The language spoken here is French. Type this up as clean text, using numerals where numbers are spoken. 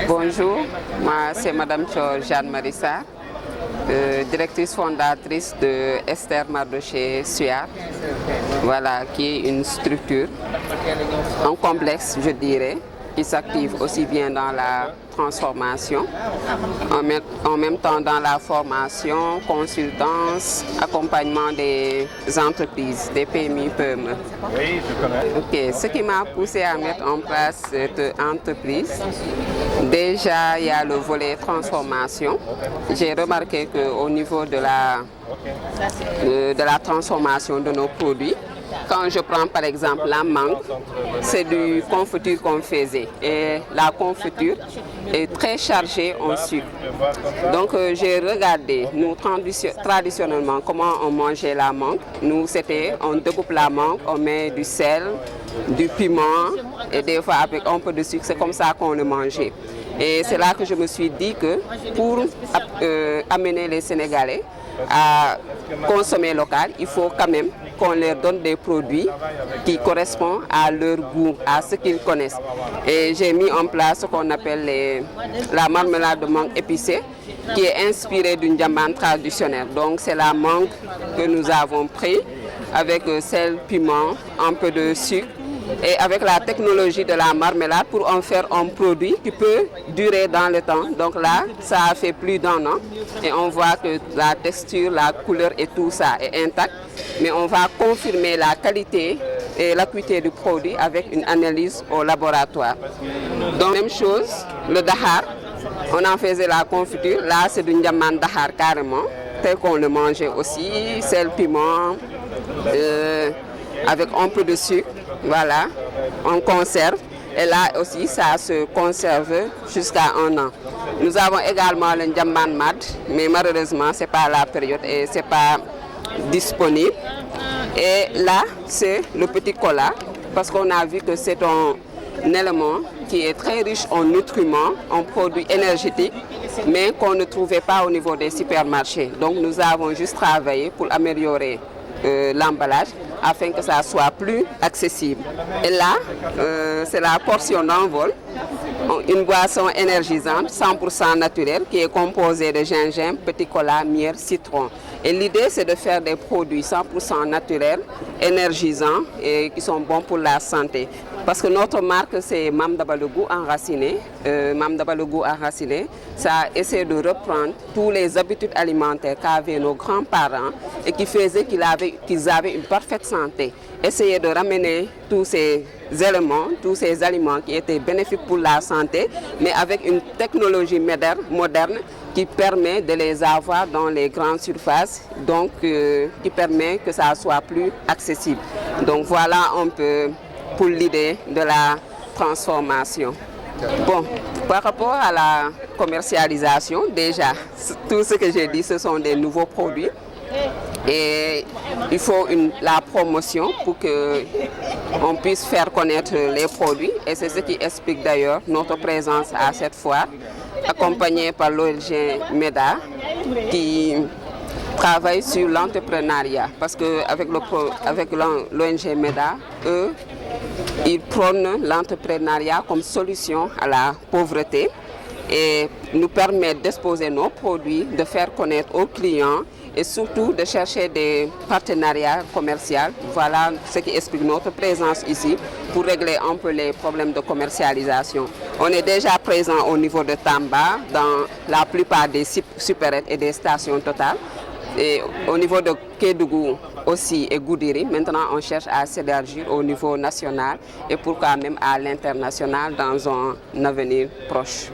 Bonjour, moi c'est Madame Jeanne Marissa, directrice fondatrice de Esther Mardoché Suard, voilà, qui est une structure, un complexe je dirais, qui s'active aussi bien dans la transformation, en même temps dans la formation, consultance, accompagnement des entreprises, des PMI, PME. Oui, je connais. Ok, ce qui m'a poussé à mettre en place cette entreprise, déjà il y a le volet transformation. J'ai remarqué qu'au niveau de la transformation de nos produits, quand je prends par exemple la mangue, c'est du confiture qu'on faisait et la confiture est très chargée en sucre. Donc j'ai regardé, nous traditionnellement, comment on mangeait la mangue. Nous c'était, on découpe la mangue, on met du sel, du piment et des fois avec un peu de sucre, c'est comme ça qu'on le mangeait. Et c'est là que je me suis dit que pour amener les Sénégalais à consommer local, il faut quand même qu'on leur donne des produits qui correspondent à leur goût, à ce qu'ils connaissent. Et j'ai mis en place ce qu'on appelle la marmelade de mangue épicée, qui est inspirée d'une djambane traditionnelle. Donc c'est la mangue que nous avons pris avec sel, piment, un peu de sucre, et avec la technologie de la marmelade pour en faire un produit qui peut durer dans le temps. Donc là, ça a fait plus d'1 an et on voit que la texture, la couleur et tout ça est intact. Mais on va confirmer la qualité et l'acuité du produit avec une analyse au laboratoire. Donc même chose, le dahar, on en faisait la confiture. Là, c'est du ndiamane dahar carrément, tel qu'on le mangeait aussi, sel, piment, avec un peu de sucre. Voilà, on conserve et là aussi ça se conserve jusqu'à 1 an. Nous avons également le ndiamane mad, mais malheureusement c'est pas la période et c'est pas disponible. Et là c'est le petit cola parce qu'on a vu que c'est un élément qui est très riche en nutriments, en produits énergétiques, mais qu'on ne trouvait pas au niveau des supermarchés. Donc nous avons juste travaillé pour améliorer l'emballage afin que ça soit plus accessible. Et là, c'est la portion d'envol, une boisson énergisante 100% naturelle qui est composée de gingembre, petit cola, miel, citron. Et l'idée, c'est de faire des produits 100% naturels, énergisants et qui sont bons pour la santé. Parce que notre marque, c'est Mam Daba le goût enraciné. Mam Daba le goût enraciné, ça essaie de reprendre toutes les habitudes alimentaires qu'avaient nos grands-parents et qui faisaient qu'ils avaient une parfaite santé. Essayer de ramener tous ces éléments, tous ces aliments qui étaient bénéfiques pour la santé, mais avec une technologie moderne qui permet de les avoir dans les grandes surfaces, donc qui permet que ça soit plus accessible. Donc voilà un peu pour l'idée de la transformation. Bon, par rapport à la commercialisation, déjà, tout ce que j'ai dit, ce sont des nouveaux produits. Et il faut la promotion pour qu'on puisse faire connaître les produits. Et c'est ce qui explique d'ailleurs notre présence à cette foire, accompagnée par l'ONG MEDA, qui travaille sur l'entrepreneuriat. Parce qu'avec l'ONG MEDA, eux, ils prônent l'entrepreneuriat comme solution à la pauvreté et nous permettent d'exposer nos produits, de faire connaître aux clients et surtout de chercher des partenariats commerciaux. Voilà ce qui explique notre présence ici pour régler un peu les problèmes de commercialisation. On est déjà présent au niveau de Tamba, dans la plupart des supérettes et des stations Total. Et au niveau de Kédougou aussi et Goudiri, maintenant on cherche à s'élargir au niveau national et pourquoi même à l'international dans un avenir proche.